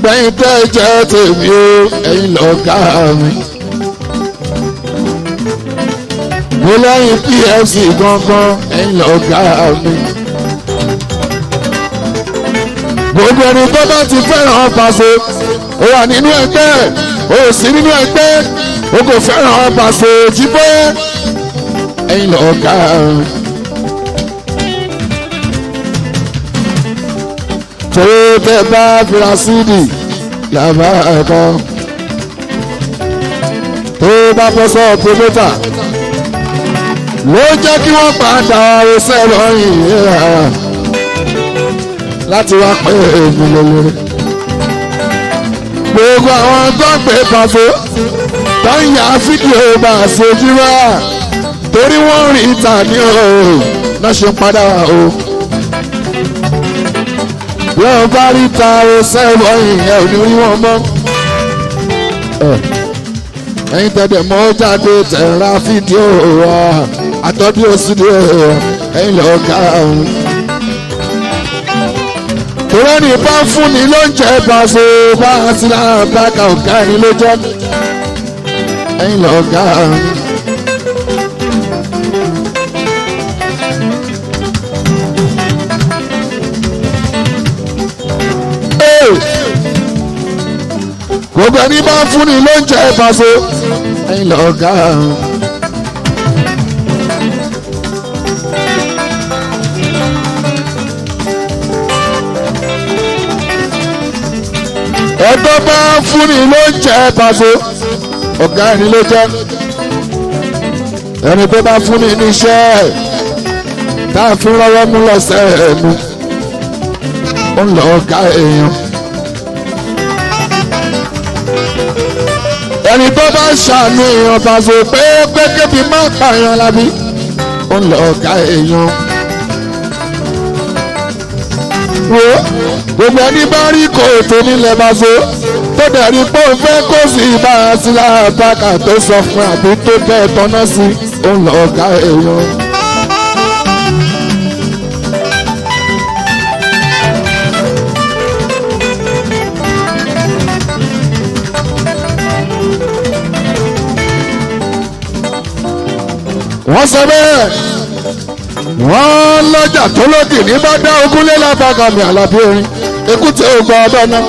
gbogbo ẹ̀yin tẹ́ jẹ́ tèmi o ẹ̀yin lọ́gá mi. mo lẹ́yìn PFC gangan ẹ̀yin lọ́gá mi. gbogbo ẹni tó bá ti fẹ́ràn Paso ó wà nínú ẹgbẹ́ ó sì nínú ẹgbẹ́ ó kò fẹ́ràn Paso jíbọ́ ẹ̀yin lọ́gá mi. tó tẹ́ bá fira sídì yàrá ẹ̀kọ́ tó bá bọ́ sọ pòmọ́tà ló jẹ́ kí wọ́n padà ọ̀sẹ̀ lọ́yìn láti wá pé èmi lóore. gbogbo àwọn tó ń pè Paso tó ń yà fídíò bá a ṣojú wá torí wọ́n rí ìta ní ọ̀rọ̀ náà ṣe padà wá o. bí wọ́n bá rí ta ọ̀sẹ̀ lọ́yìn ẹ̀ ò ní rí wọn mọ́. ẹ̀yin tẹ̀dẹ̀ mọ́ jáde tẹ̀ra fídíò wa àtọ́bí òsìdí ẹ̀yin lọ́ọ́ ká ọ̀hún. tòrọ́ ní bá ń fún ni ló ń jẹ́ Paso bá a ti lára bá ka ọ̀gá ẹni ló jẹ́ ẹ̀yin lọ́ọ́ ká ọ̀hún. gbogbo ẹni bá ń fún ni ló ń jẹ́ Paso ẹ̀yin lọ́ọ́ ká ọ̀hún. ẹgbẹ́ bá fún ni ló ń jẹ́ Paso ọ̀gá ẹni ló jẹ́ ẹni tó bá fún ni níṣẹ́ tá a fi rọwọ́ mú lọ́sẹ̀ ẹnu ó ń lọ ọ̀gá èèyàn ẹni tó bá ṣàánú èèyàn Paso pé kébi má pààyàn lábí ó ń lọ ọ̀gá èèyàn wo gbogbo ẹni bá rí kòtò nílẹ̀ Paso tó dẹ̀rí pé òun fẹ́ kó sí ibà sí láàbàkà tó sọ fún àbí tó bẹ́ẹ̀ tọ́ná sí òun lọ ọ̀gá èèyàn. wọ́n sọ bẹ́ẹ̀ wọ́n lọ́jà tó lódì ní bá dá ogúnlé lábàkà mi Àlàbí orin èkúté ògbà ọbẹ̀ náà.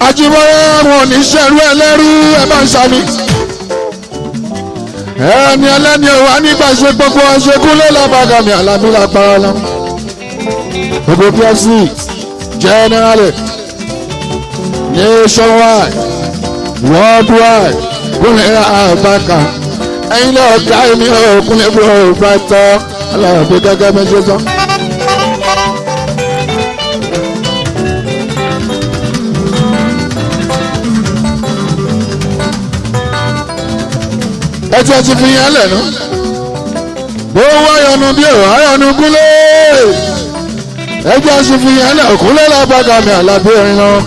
Ajíbọ́lá wọn ní sẹ́rú ẹlẹ́rú ẹ bá ń sami. ẹni ẹlẹ́ni ọ̀wá nígbà ṣe gbogbo ọ̀ṣẹ́kúnlé lábàgà mi Àlàbí lágbára lọ. gbogbo PFC generally nationwide worldwide kúnlẹ̀ àbáka ẹ̀yin lọ́ọ́ ká èmi ọ̀kúnlẹ̀ bro brighton Àlàbí gẹ́gẹ́ méjì tán. ẹtí ẹtí fi yẹn lẹ̀ nù. bó wáyọnu bí ò wáyọnu kúlé. ẹtí ẹtí fi yẹn lẹ̀ kúlé lábàgà mi Àlàbí orin náà.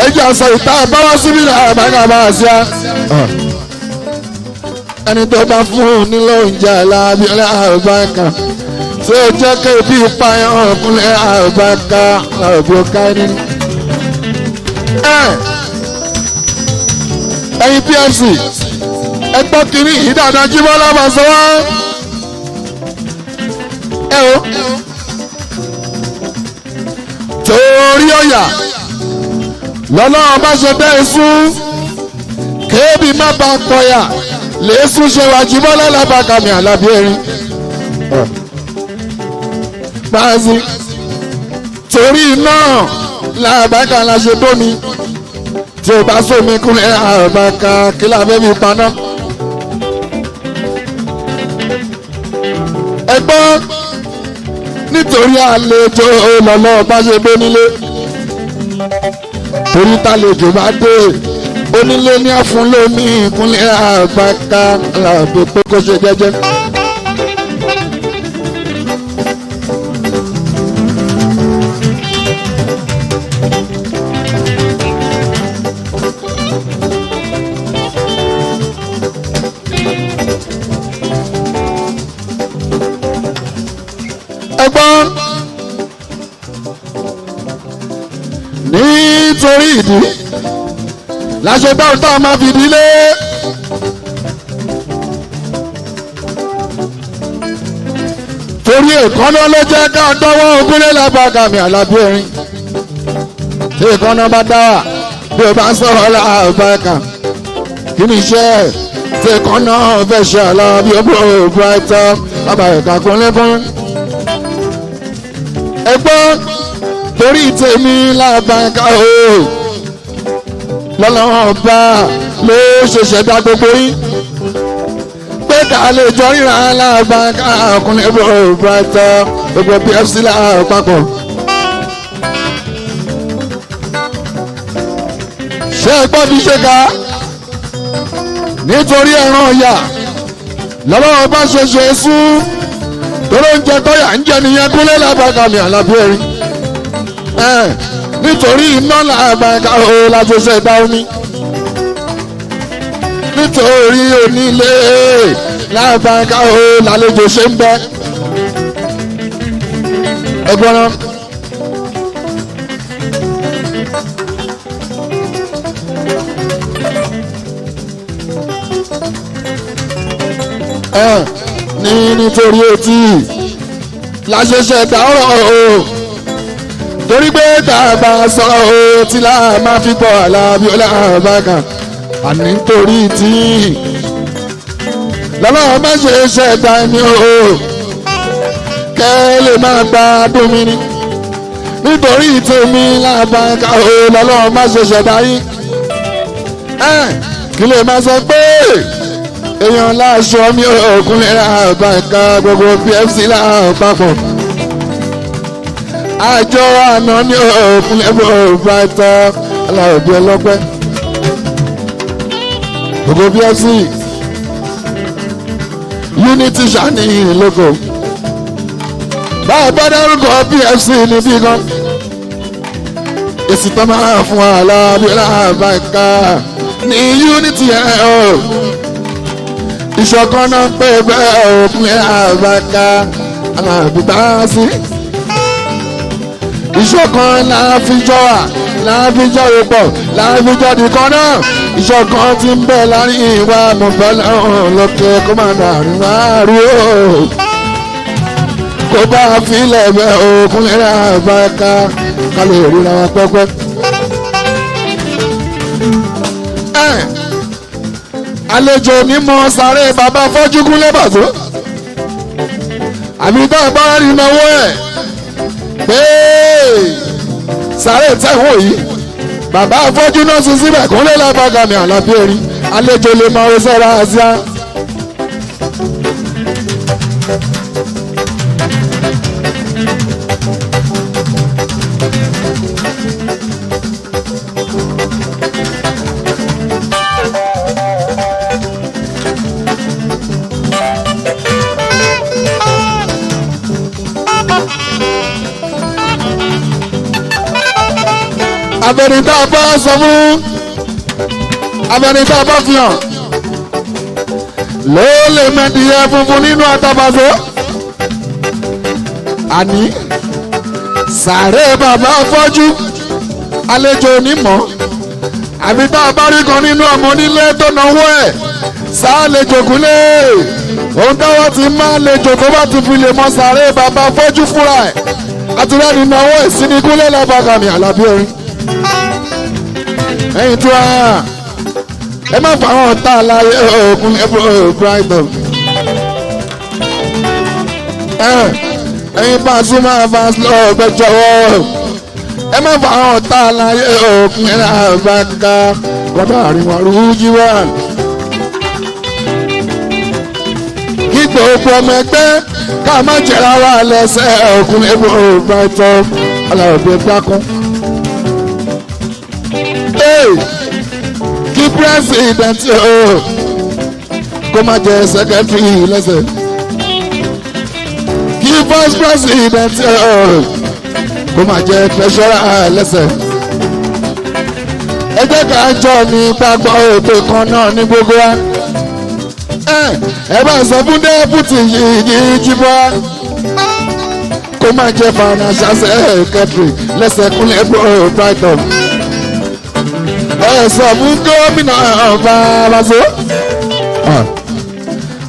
ẹtí àṣà ìta báwá síbí làbàgà bá a ṣá. ẹni tó bá fún un nílò oúnjẹ Àlàbí làbàgà. tí ó jẹ́ kébí payán kúlé làbàgà Àlàbí ọ̀ká ẹni. ẹ̀yin PFC ẹgbọ́n kìíní ìdáná Jíbọ́lá Paso wá. ẹ o torí ọ̀yà lọ́lọ́run bá ṣe bẹ́ẹ̀ sún kéèbì má bá pọ̀yà lè sún ṣe wá Jíbọ́lá lábàkà mi Àlàbí erin. báyìí torí náà làbàkà la ṣe bómi tí o bá sómi kúnlẹ̀ àbàkà kí làbẹ́ mi paná. ẹgbọ́n nítorí àlejò lọ́lọ́ bá ṣe bó nílé torí tàlejò bá dé onílé ní àfún lómi ìkúnlẹ̀ àbáká Àlàbí pé kó ṣe jẹ́jẹ́. nítorí ìdí láṣẹ dáhùn tá a máa fi dílé. torí èkánná ló jẹ́ ká dánwọ́ ogúnlé lábàgàmì Àlàbí Erin tí èkánná bá dá wà bí o bá ń sọ̀rọ̀ láàbàkà kí ni iṣẹ́ tí èkánná fẹ́ ṣe Àlàbí Brighton bàbá ẹ̀ka kúnlẹ́kún. ẹgbọ́n torí tèmi lábàkà o lọ́lọ́wọ́n bá ló ṣe ṣẹ̀dá gbogbo yín pé ká lè jọ ríra alábàáká ọkùnrin Brighton gbogbo PFC lápapọ̀. ṣé ẹ gbọ́ bí ṣe ká nítorí ẹran ọ̀yà lọ́lọ́wọ́n bá ṣe ṣe sún torí oúnjẹ tọ́yà ń jẹ nìyẹn Kúnlé lábàáká mi Àlàbí Erin nítorí iná làbàáká o láti ṣe dá omi nítorí onílé lábàáká o lálejò ṣe ń bẹ ẹ̀gbọ́n náà. ní nítorí etí láṣẹṣẹ dáhùn o torí pé tá a bá sọ̀rọ̀ o tí láà máa fi bọ̀ Àlàbí Ọlábàkà àní nítorí tí lọ́lọ́run má ṣe ṣẹ̀dá ẹni o kẹ́ lè máa gba dùn mí ni nítorí tèmi Lábàkà o lọ́lọ́run má ṣe ṣẹ̀dá yín kí lè máa sọ pé èèyàn láṣọ mi ò Kúnlé Lábàkà gbogbo PFC lápapọ̀ àjọ àná ní Kúnlé Brighton Àlàbí ọlọ́pẹ́ gbogbo PFC Unity sani logo báwo bá dárúkọ PFC níbí gan èsì tó máa fún Àlàbí Lábàkà ní Unity ìṣọ̀kan náà pé bẹ́ẹ̀ Kúnlé Lábàkà Àlàbí bá sí ìṣọ̀kan láàfijọ́ wà láàfijọ́ ìpọ̀ láàfijọ́ nìkan náà ìṣọ̀kan ti ń bẹ láàrin ìwà mọ̀fẹ́lẹ́ lókè kó máa dàrún àárú kó bá filẹ̀ bẹ́ Kúnlé Lábàkà ká lè ríra wọn pẹ́pẹ́. àlejò onímọ̀ sáré bàbá fọ́jú Kúnlé Bàtó àbí tá a bá rí náwó ẹ̀ pé sáré tẹ̀wọ̀n yìí bàbá afọ́jú náà sùn síbẹ̀ Kúnlé Lábàkà mi Àlàbí Erin àlejò lè máa wo sẹ́ra àṣà. abẹnitá bá sọ fún abẹnitá bá fi hàn ló lè mẹ́dìyẹ funfun nínú àtàbàṣọ. àní sàárè bàbá afọ́jú àlejò onímọ̀ àbí tá a bá rí kan nínú ọmọ onílé tó náwó ẹ̀ sáàlejò Kúnlé ohun táwọn ti máa lejò tó bá ti fi lè mọ sàárè bàbá afọ́jú fúnra ẹ̀ àtúrẹ́ni náwó ẹ̀ sí ní Kúnlé Lábàkà mi Àlàbí Erin. ẹ̀yin tí wàá ẹ má fà wọn tá a láyé Kúnlé Brighton ẹ̀yin Pasuma fans lọ gbẹjọwọ ẹ má fà wọn tá a láyé Kúnlé Lábàkà gbọ́dọ̀ àríwá rújí wá kí gbogbo ọmọ ẹgbẹ́ ká má jẹrà wà lẹ́sẹ̀ Kúnlé Brighton Àlàbí dákun. kí president kó má jẹ secretary lẹ́sẹ̀ kí vice president kó má jẹ treasurer lẹ́sẹ̀. ẹ jẹ́ ká jọ ní gbàgbọ́ ètò kan náà ní gbogbo wa. ẹ bá sọ fún deputy yìí jíbọ́ kó má jẹ financial secretary lẹ́sẹ̀ Kúnlé Brighton. ẹ sọ fún gómìnà ọba Paso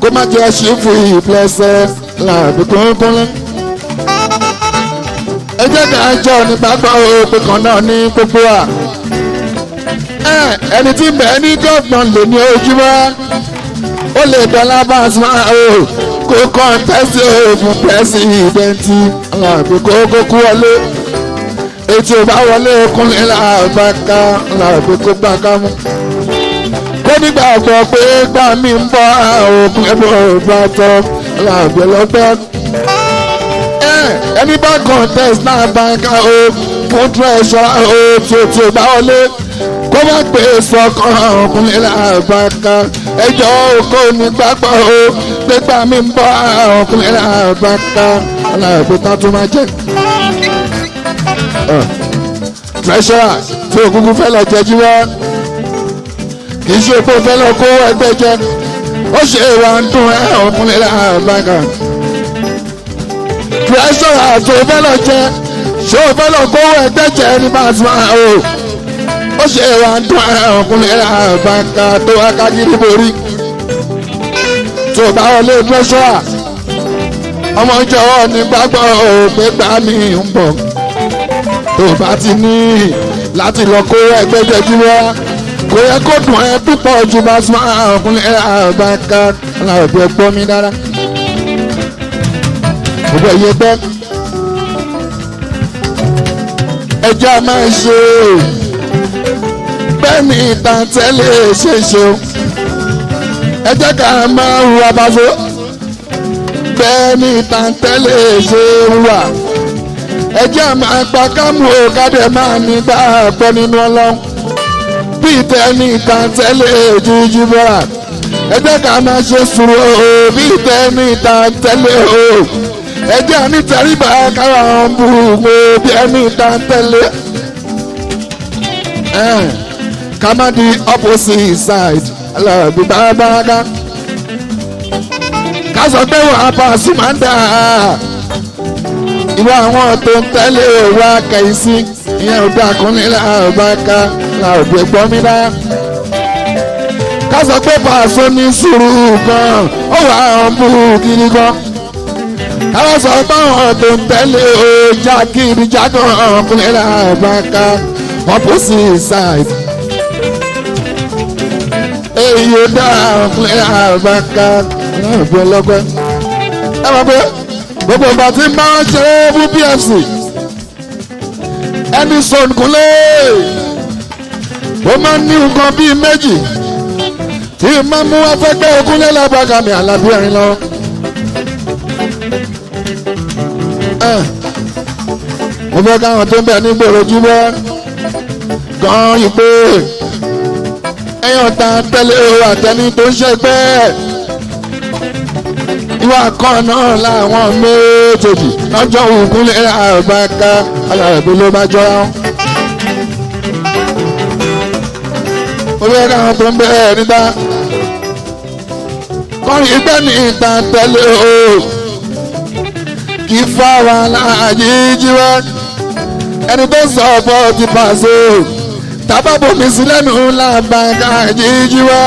kó má jẹ́ ṣífù ìplẹ́sẹ̀ làbí kúnkúnlẹ̀. ẹ jẹ́ ká jọ nígbàgbọ́ òpin kan náà ní gbogbo wa. ẹni tí bẹ́ẹ̀ ní gọ́ọ̀gbọ̀n lè ní ojúmọ́ ó lè dọ́là bá a sùn kó kọ́ńtẹ́sì fún pẹ́sidẹ́ntì làbí kókó kú wọlé. ètò ìbá wọlé kúnlẹ̀ làbàkà làbí kó gbà ká mú. kó nígbàgbọ́ pé gbà mí ń bọ́ òkun ẹ̀bùn ọ̀bá tọ́ làbí ọlọ́pẹ́. ẹni bá contest náà bá ká o fún treasure o tí ìbá wọlé kó má gbé sọ́kàn ọkùnrin làbàkà ẹjọ́ òkò nígbàgbọ́ o pé gbà mí ń bọ́ ọkùnrin làbàkà làbí tá tó máa jẹ́. treasurer tí òkùnkùn fẹ́ lọ jẹjú wá kì í ṣe pé ó fẹ́ lọ kó ẹgbẹ́ jẹ ó ṣe wà ń dún ọkùnrin làbàkà. treasurer tó fẹ́ lọ jẹ ṣé ó fẹ́ lọ kó ẹgbẹ́ jẹ ní Pasuma o ó ṣe wà ń dún ọkùnrin làbàkà tó wá kájírí borí tó bá wọlé treasurer ọmọ jọ̀wọ́ ní gbàgbọ́ pé gbà mí ń bọ̀ tó bá ti ní láti lọ kó ẹgbẹ́ jẹjú wá kò yẹ kó dùn ẹ́ púpọ̀ ju Pasuma ọkùnrin làbàkà aláwọ̀ ẹ̀gbọ́n mi dára gbogbo ẹ̀yẹ gbẹ́ ẹjọ́ máa ń ṣe bẹ́ẹ̀ ni ìtàn tẹ́lẹ̀ ṣe ṣe ẹ jẹ́ ká máa hùwà Paso bẹ́ẹ̀ ni ìtàn tẹ́lẹ̀ ṣe hùwà ẹ jẹ́ máa pa kámú òkàdé máa ní gbàgbọ́ nínú Ọlọ́run bí ìtẹ́ ní ìtàn tẹ́lẹ̀ jíjí bọ́ra ẹ jẹ́ ká máa ṣe sùúrù bí ìtẹ́ ní ìtàn tẹ́lẹ̀ o ẹ jẹ́ àní tẹríba kára ọ̀hún burúkú bí ẹni ìtàn tẹ́lẹ̀ ká má di opposite side alábí bábáká ká sọ pé wàá Pasuma ń dà ìwọ àwọn tó ń tẹ́lẹ̀ wá kẹ́yìn sí ìyẹn ò dá kúnlẹ̀ làbáká làbí gbọ́ mi dá ká sọ pé Paso ní sùúrù gan ó wà á bú kiri gan ká sọ pé àwọn tó ń tẹ́lẹ̀ ọjà kiri jágàn kúnlẹ̀ làbáká opposite side èyí ò dá kúnlẹ̀ làbáká làbí ọlọ́gbẹ́ ẹ máa gbé gbogbo ìgbà tí máa ń ṣeré fún PFC ẹni sọ̀nkúnlẹ̀ ó máa ń ní nǹkan bíi méjì tí máa mú afẹ́gbẹ́ Ògúnlé Làbàkà mi Àlàbí ẹ̀rín lọ. mo fẹ́ káwọn tó ń bẹ̀ ní gbòòrò jú bọ́ gan ìpè ẹ̀yàn ta tẹ́lẹ̀ àtẹni tó ń ṣẹgbẹ́ ìwà kan náà làwọn méjèèjì lọ́jọ́ Ògúnlé Làbàkà Àlàbí ló bá jọ wọn. mo fẹ́ káwọn tó ń bẹ̀ níta kọrin ìgbẹ́ ní ìta tẹ́lẹ̀ o kì í fa wàhálà àjíjí wá ẹni tó sọ ọ̀pọ̀ ti Paso tábàbòmí sí lẹ́nu Làbàkà àjíjí wá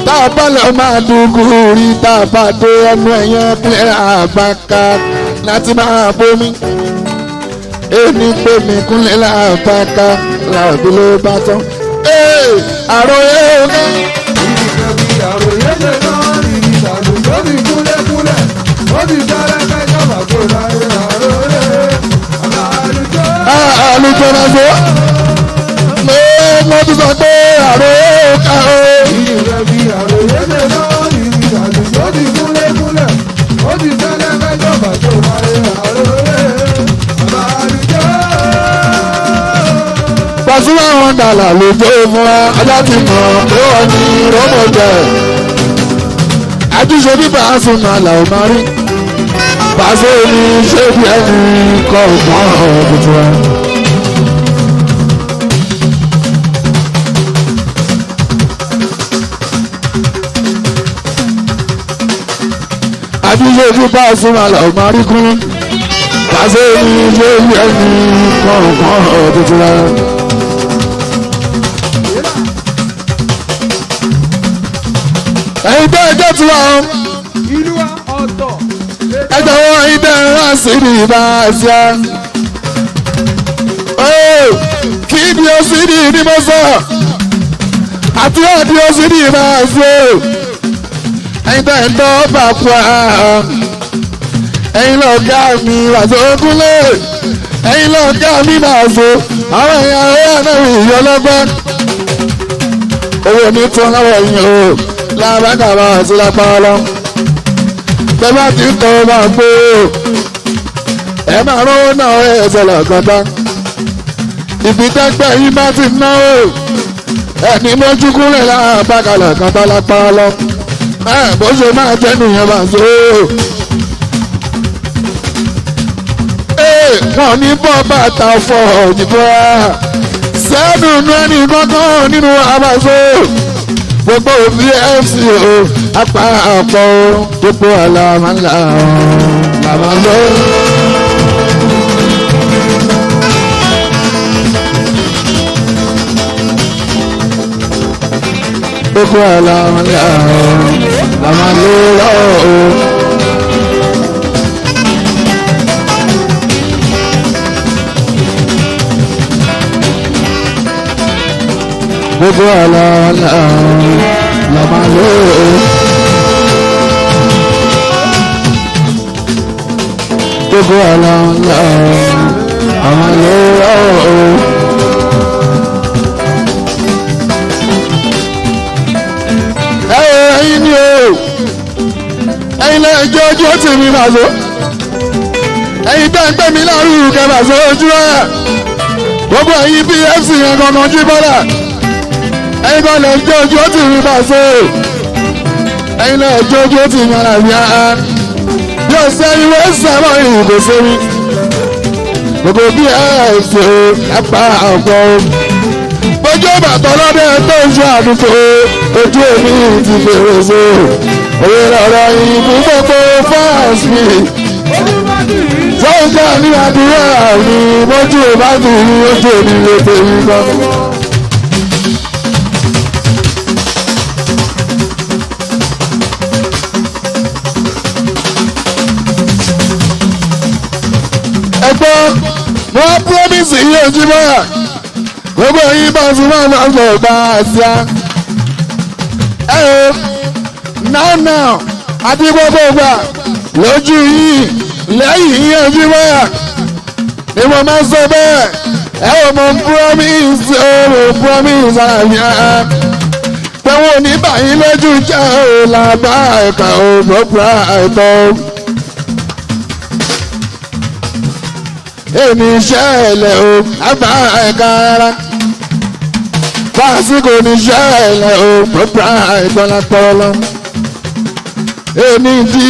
tá a bá lọ máa dùnkù rí tá a bá dé ẹnu ẹ̀yẹn pílẹ̀ Làbàkà láti máa bomi ẹni pé mi kúnlẹ̀ Làbàkà Àlàbí ló bá tán. àròyé oge. àròyé ṣe náà nìyí ìdàlù lórí kúlẹ̀kúlẹ̀ ó ti sáré kẹjọ bàbá láyé àròyé àlùjọ. àlùjọ náà sọ mo ti sọ pé àròyé ká o. ìrẹ̀bí àròyé ṣe náà nìyí ìdàlù lórí kúlẹ̀kúlẹ̀ ó ti sáré kẹjọ bàbá láyé àròyé àlùjọ. Pasuma wọn dàlà lójó fún wa ajá ti mọ̀ pé wọ́n ní rọ́mọ̀jẹ̀ àtúnṣe bí Pasuma làwọn máa rí Paso ní ṣé bí ẹni kọ́ ọ̀gbọ́n ọ̀gbọ̀n wa. àtúnṣe bí Pasuma làwọn máa rí kún Paso ní ṣé bí ẹni kọ́ ọ̀gbọ́n ọ̀gbọ̀n wa. ẹ̀yin tẹ́ ẹjọ́ tí wà ó ìlú wa ọ̀tọ̀. ẹjọ́ wọn ẹ̀yin tẹ́ ẹ rán sí ní ìbáṣá. fídíò sí ní ìdímọ́sọ̀ àti ọ̀díò sí ní ìbáṣá. ẹ̀yin tẹ́ ẹ tọ́ bá pa ẹ̀yin lọ́ọ̀gá mi wàṣọ Kúnlé ẹ̀yin lọ́ọ̀gá mi máa so àwọn èèyàn ẹ̀yà náà ìyọlọ́gbọ́n owó ní tán láwọ̀ yìí o lábàkà máa sí lápá lọ bẹ́ẹ̀ bá ti ń tọ́ máa gbé ẹ máa rówó náà ẹsẹ̀ lọ́gọ́dá ibi tẹ́gbẹ́ yìí bá ti ná o ẹni mójú kúrẹ̀ lábàkà lọ́gọ́dá lápá lọ bó ṣe máa jẹ́ nìyẹn máa so. Wọ́n ní bọ́ bàtà fọ òyìnbó sẹ́nu inú ẹni kankan nínú àbáṣọ gbogbo òbí fc o apá àpọ̀ gbogbo àlàmàlà làmàlọ́. gbogbo àlàmàlà làmàlọ́. gbogbo àlà làmà lò ó. gbogbo àlà làmà lò ó. ẹ̀yin ni o ẹ̀yin lẹ́yìn jẹ́ ojú ó tì mí màá so ẹ̀yin tẹ́ ń gbé mi láàrú kẹfà sí ojú ẹ̀ gbogbo ẹ̀yin pfc yẹn gangan jí bọ́lá. ẹ̀yin kan lè jẹ́ ojú ó ti rí bá ṣe ẹ̀yin lè jẹ́ ojú ó ti rí ara rí ara bí ó ṣe ìwé sẹ́mọ̀ ìrìnkò sórí gbogbo bí ẹ̀ ṣe apá ọ̀pọ̀ ojú bàtọ́ lọ́dẹ tó ń ṣe àdúgbò ojú èmi ti fèrè ṣe òwe lọ́rọ̀ ìbú gbogbo fáàsì sọ́jà ní àdúrà mi mójú ìbádùn ní ojú èmi lè tèmi gbọ́dọ̀. wọ́n promise yìí ojúmọ́ gbogbo yìí bá tún máa máa lọ bá a ṣá. now àti gbogbo gbà lójú yìí lẹ́yìn yìí ojúmọ́ ni mo máa sọ bẹ́ẹ̀ mo promise àyà pé wọn ò ní báyìí lójú jẹ́ ò làbá ẹ̀ka ò bọ́pra ẹ̀tọ́. èmi iṣẹ́ ẹ̀lẹ̀ o àbá ẹ̀ka rárá fásitì ní iṣẹ́ ẹ̀lẹ̀ o pọ́pọ́ àìtọ́lá tọ́lọ́ èmi tí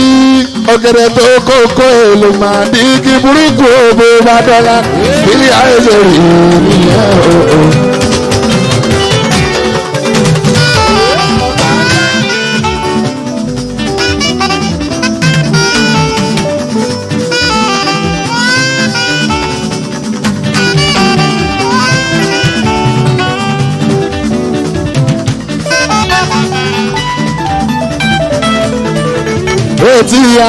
ọ̀gẹ̀dẹ̀ tó kókó èlò máa di kí burúkú òbí bá dọ́là ilé ayé lè rí ìyẹn o. ti ya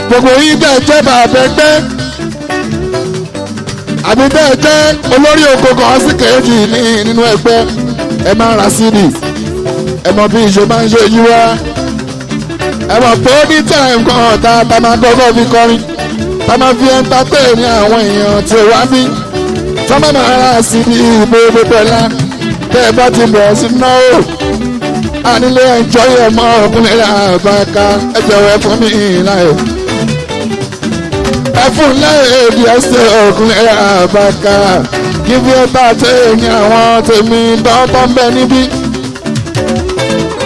gbogbo yìí bẹ́ẹ̀ jẹ́ bàbá ẹgbẹ́ àbí bẹ́ẹ̀ jẹ́ olórí oko kan sí kejì nínú ẹgbẹ́ ẹ máa ra cd ẹ mọ bí ìṣe máa ń ṣe yí wá ẹ mọ̀ pé ó ní time kan tá máa kọ́kọ́ fi kọrin tá máa fi entertain ní àwọn èèyàn tí ó wá bí tá máa ra cd ìbò gbogbo ẹ̀la tẹ́ ẹ bá ti bẹ̀rẹ̀ sí náà anilé ẹjọ́ yẹ mọ́ ọkùnrin àbáká ẹ jọ̀wọ́ ẹ fún mi láyè ẹ fún láyè èdè ẹsẹ̀ ọkùnrin àbáká kí bí ẹ bá tẹ̀ ní àwọn tèmi tọ́tọ́ ń bẹ níbí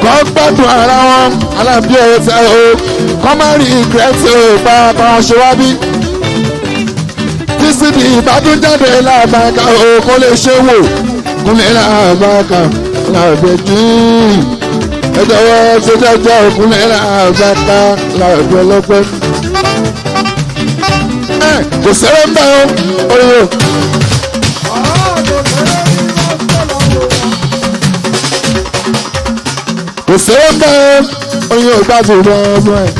kọ́ gbádùn ara wọn alábí ẹ̀sẹ̀ o kọ́ má rí ìgbẹ́sẹ̀ o bá wọn ṣe wá bí tíṣìdì ìbádújáde lábàáká o kó lè ṣe wò kúnlẹ̀ lábàáká làbẹ̀jú ẹjọ́wọ́ tó jẹ́jọ́ òkúnlẹ̀ lábàáká làbẹ̀ ọlọ́pẹ́ kò sẹ́rẹ̀ ń bá ọ oyo. kò sówó ń bẹ́ oyin ò gbàtò bẹ́ẹ̀ fún ẹ̀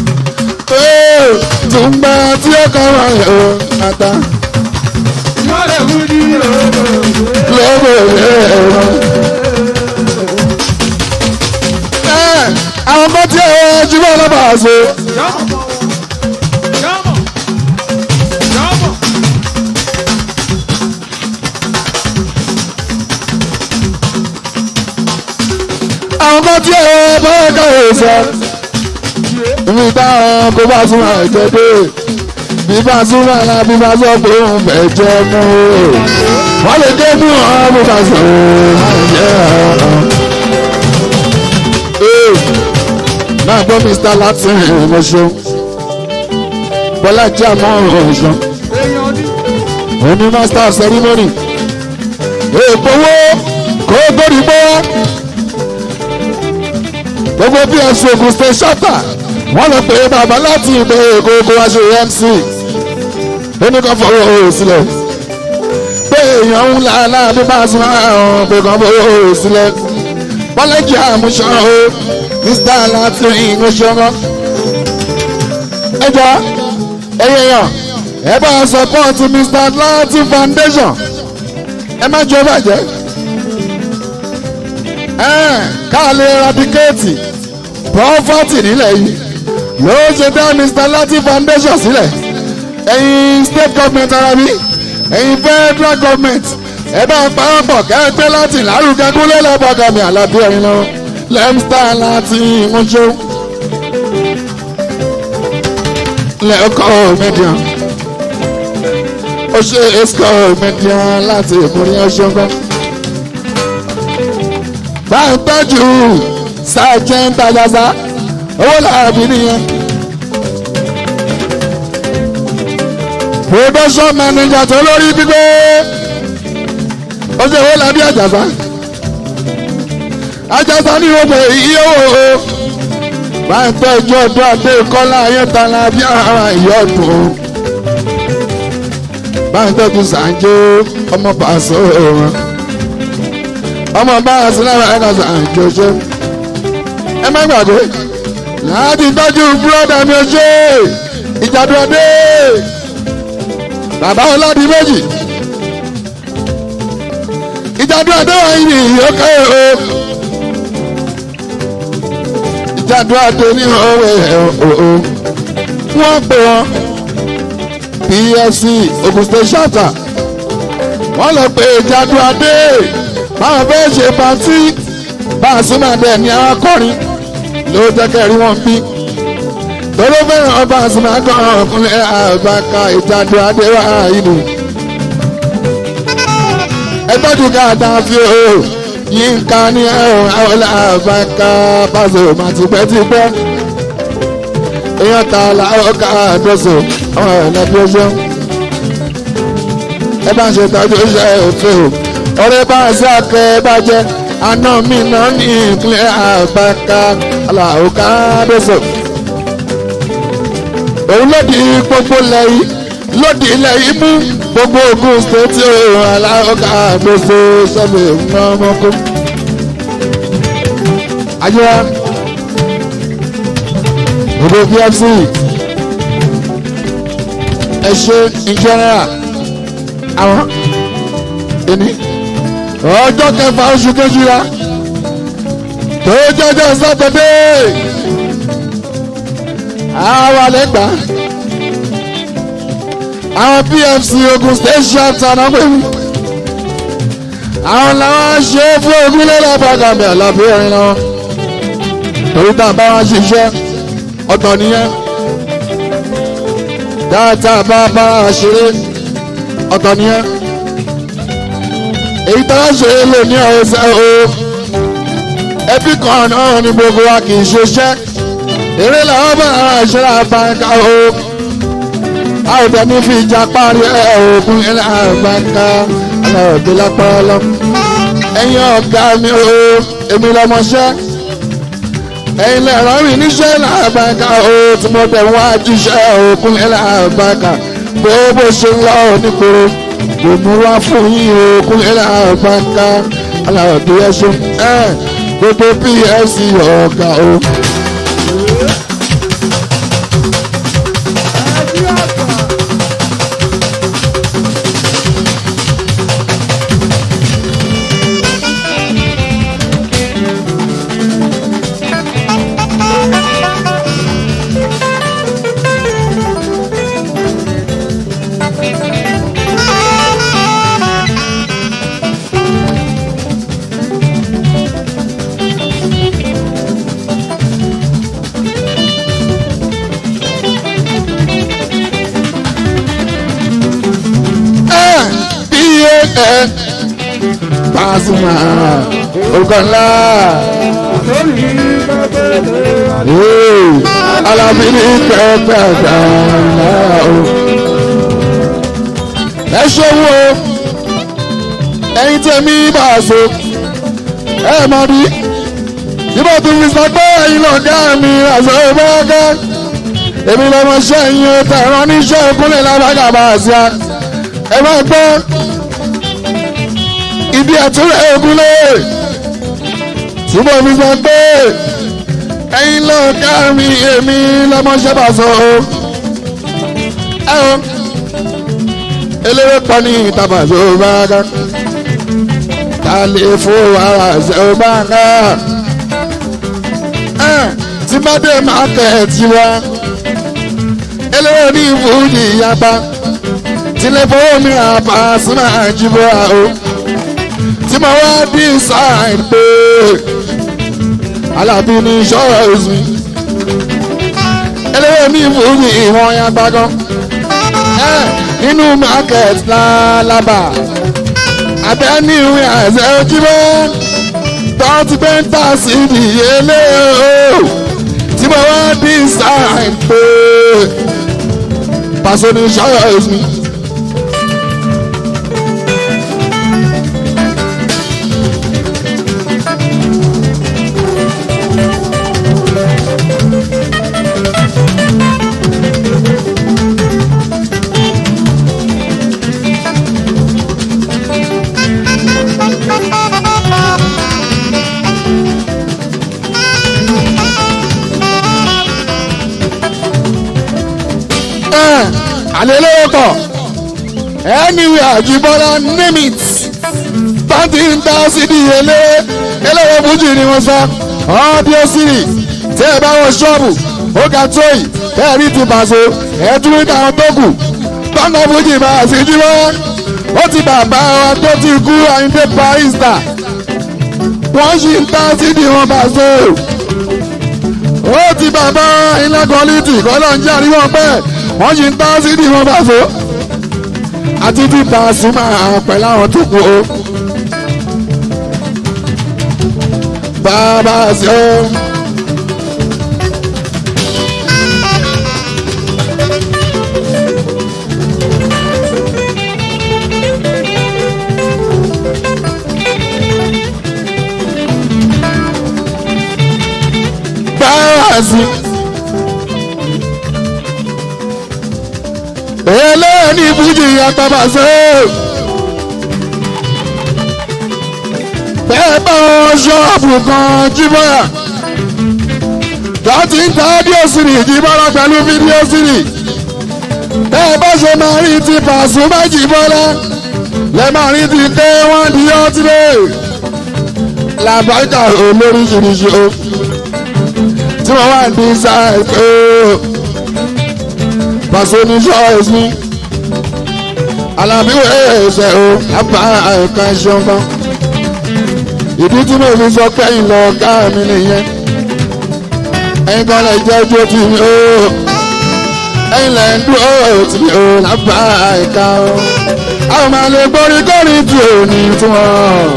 tó ń gbà tí ó kọ́ wọn yẹ̀ ọ́ ata Ìmọ̀lẹ̀ fújì lọ́wọ́ ẹ̀rọ. Àwọn kan tí ẹ̀ jú bọ́ lọ́ba àṣẹ. Àwọn kan tí ẹ̀ bá kàwé sọ. Ibi táwọn kó bá súnmọ́ ẹ̀jẹ̀ dé. Bí bá súnmọ́ ẹ̀la bí bá sọ pé òun fẹ́ jẹ́ mú o. Wọ́n lè dé mú ọ́ bí bá sọ ẹ̀jẹ̀ ọ̀hún. Náà gbọ́ Mr. Latin ìmọ̀ṣọ́. Bọ́lá jẹ́ àmọ́ ọ̀ṣọ́. Oní master of ceremony. Èèpowó kó gbórí gbówá. Gbogbo bí ẹ̀sùn Ògùn State ṣọ́tà. Wọ́n lọ pé bàbá láti ìgbé èkó kó wá ṣe MC. Ó ní kan fọwọ́ òòrùn sílẹ̀. Pé èèyàn ń la aláàbí bá sún àwọn pé kan fọwọ́ òòrùn sílẹ̀. Bọ́lá jẹ́ àmúṣọ́ o. Mr. Latin ìmọ̀ṣọ́. Ẹ jọ ẹyẹ yàn ẹ bá support Mr. Latin Foundation ẹ má jẹ́ bàjẹ́ ká lè eradicate poverty nílẹ̀ yìí ló ṣe dá Mr. Latin Foundation sílẹ̀ ẹ̀yin state government ara mi ẹ̀yin federal government ẹ bá parapọ̀ kẹ́ẹ̀pẹ́ láti lárugẹ kúlẹ̀ lọ́bọ̀gàmì àlàbí ẹ̀yin lọ Mr. Latin ìmọ̀ṣọ́. Lẹ́ọ̀kọ́ mẹ́díàn ó ṣe èsìkọ́ mẹ́díàn láti ìmúrí ọṣọ́gbọ́n. Bá ń tọ́jú Sergeant Ajasa owó làbí nìyẹn. Production manager tó lórí gbígbé ó ṣe owó làbí Ajasa. Ajasa ní ìwọ̀n pé iye owó bá ń tọ́jú ọdún àti ìkọ́lá ayétala bí ara ìyọ́dún. Bá ń tọ́jú Sànjó ọmọ Pàṣẹ wọn. Ọmọ bá a sí lára ẹ̀ka Sànjó ṣe. Ẹ má gbàgbé láti tọ́jú búrọ́dà mi ṣe Ìjàdùadé. Bàbá Ọládì méjì. Ìjàdùadé wọ̀nyí ni ìyókè o. Ìjàdùadé ní ọwọ́ wọ́n pè wọ́n PFC Ògùn State Charter wọ́n lọ pé Ìjàdùadé báwọn fẹ́ ṣe pàtí bá a sí máa bẹ̀ ní àwọn akọrin ló jẹ́ kẹ́rí wọn bí torí fẹ́ràn ọba àti máa kọ́ ọkùnrin àbáka Ìjàdùadé wà ìlú ẹgbẹ́jú káàtà fi o Yínká ní ẹ̀rùn àwọn àbáka Paso máa ti pẹ́ ti pẹ́ èèyàn ta làwọn ká àdọ́sọ̀ àwọn ẹ̀lẹ́bí ọjọ́ ẹ bá ń ṣe tọ́jú iṣẹ́ òfin o ọ̀rẹ́ bá ń ṣe àkẹ́ bá jẹ́ àná mi náà ní ìpínlẹ̀ àbáká làwọn ká àdọ́sọ̀ òun lòdì gbogbo lẹ́yìn lòdì lẹ́yìn mú gbogbo Ògùn State òun aláwọ̀ ká àdọ́sọ̀ sọ́bẹ̀ ọmọkú ajá gbogbo PFC ẹ ṣe in general àwọn ẹni ọjọ́ kẹfà oṣù kejìlá tó jọjọ sátọdé àwọn àlẹgbà àwọn PFC Ògùn State Charter náà pè mí àwọn làwọn ṣe fún Ògúnlélẹ̀ Bàgàmì Àlàbí ẹ̀rín náà torí tá a bá wọn ṣiṣẹ́ ọ̀tọ̀ nìyẹn dáadáa bá bá a ṣeré ọ̀tọ̀ nìyẹn èyí tá a ṣe é lè ní ọ̀sẹ̀ o ẹbí kan náà ní gbogbo wa kì í ṣiṣẹ́ eré làwọn bá ara ṣẹlẹ̀ àbáńká o a ò tẹ̀ ní fi ìjà parí Ògúnlélẹ̀ àbáńká aláwọ̀dé lápá lọ ẹ̀yin ọ̀gá mi o èmi lọ́mọṣẹ́ ẹ̀yin lẹ́rọ mi níṣẹ́ làbáńká o tí mo tẹ̀ wá jíṣẹ́ Ògúnlélẹ̀ àbáńká bó ṣe ń lọ nípòrò kò mú wá fún yín Ògúnlélẹ̀ àbáńká aláwọ̀dé ẹ̀ṣọ́ gbogbo pfc ọ̀gá o. Pasuma orúkọ ńlá alábìrì pẹpẹ àgbà o. ẹ ṣeun o ẹ̀yin tèmi bá a so ẹ mọ bí níbo tún fi sọ pé ẹ̀yin lọ̀gá mi àṣọ ìbọ́gá èmi lọmọ ṣẹ́ yín o tẹ̀rọ níṣẹ́ ìkúnlẹ̀ lábàgà bá a ṣe ẹ má gbọ́ ibi àtúrẹ̀ ògúnlé tí mo fi sọ pé ẹ̀yin lọ̀gá mi èmi lọmọ ṣẹ́ bá sọ o. ẹ o eléré pọ̀ ní ìtàbàṣọ bá ká ta lè fún wàrà ṣe ó bá ká tí bá dé máa kẹ̀ tí wá eléré ní ìfúnjì yapa tí lè fọwọ́ mi Pasuma àjíbọ̀ o tí mo wá decide pé Alábí ní ṣọ́ọ̀ṣì eléré ní ìfúnjì ìwọ̀n yapa gan nínú market lálábà abẹ́ni ìwé àṣẹ ojúmọ́ tó ti gbé ń tà sí ìdíyelé o tí mo wá decide pé Paso ní ṣọ́ọ̀ṣì. Àlelóòkọ̀ anyway Àjíbọ́lá name it pàǹtí ń ta sídìí eléwé fújì ni wọ́n sọ ọ́díò sírì tí ẹ bá wọn ṣọ́ọ̀bù ó ga tóyì ẹ rí ti Paso ẹ tún ní káwọn tó kù tọ́nà fújì bá a sì jí wọ́n ó ti bàbá wa tó ti kú Àyìndé Barrister wọ́n sì ń ta sídìí wọn Paso ó ti bàbá ilé kọ́lítì kọ́lọ́ ń jẹ́ àríwọ̀n pẹ́ wọ́n sì ń tá sídìí wọn Paso àti tí Pasuma pẹ̀lú àwọn tó kù o. bàbá sí o. bàbá sí. eléyìí fújì àtàbàṣe bẹ́ẹ̀ bá wọn ṣọ́ọ̀bù kan Jíbọ́lá láti ń ta ọ́díò sírì Jíbọ́lá pẹ̀lú fídíò sírì bẹ́ẹ̀ bá ṣe máa rí ti Pasuma Jíbọ́lá lẹ́ máa rí ti dé wọ́n di ọtí lé làbájá olóríṣiríṣi o tí wọ́n wà ní sáà pé Paso ní ṣọ́ọ̀ṣì Alábí ẹ̀ṣẹ̀ o apá ẹ̀ka ẹ̀ṣọ́ kan ìdí tí mo fi sọ pé ìlọ ọ̀gá mi nìyẹn ẹ̀yin kan lè jẹ́ ojú ti mi o ẹ̀yin lè ń dúró tì mí o lápá ẹ̀ka o àwọn máa lè gbórí kórì tí ò ní tí wọ́n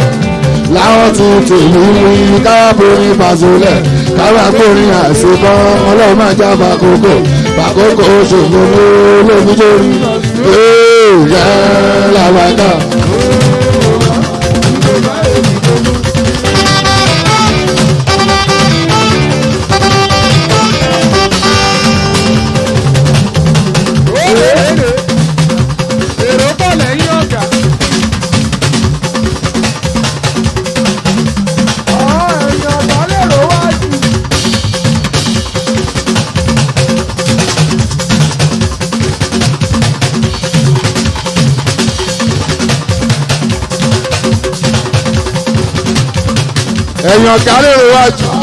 láwọn ti tèlú wí káwáborí Paso lẹ̀ káwáborí àṣekọ́ ọlọ́run máa já bàkókò bàkókò ṣòfò lóbi jórí yẹ́ làwàdà. èrò bọ̀ lẹ́yìn ọ̀gá. ẹ̀yin ẹ̀yàn kárẹ̀ wájú.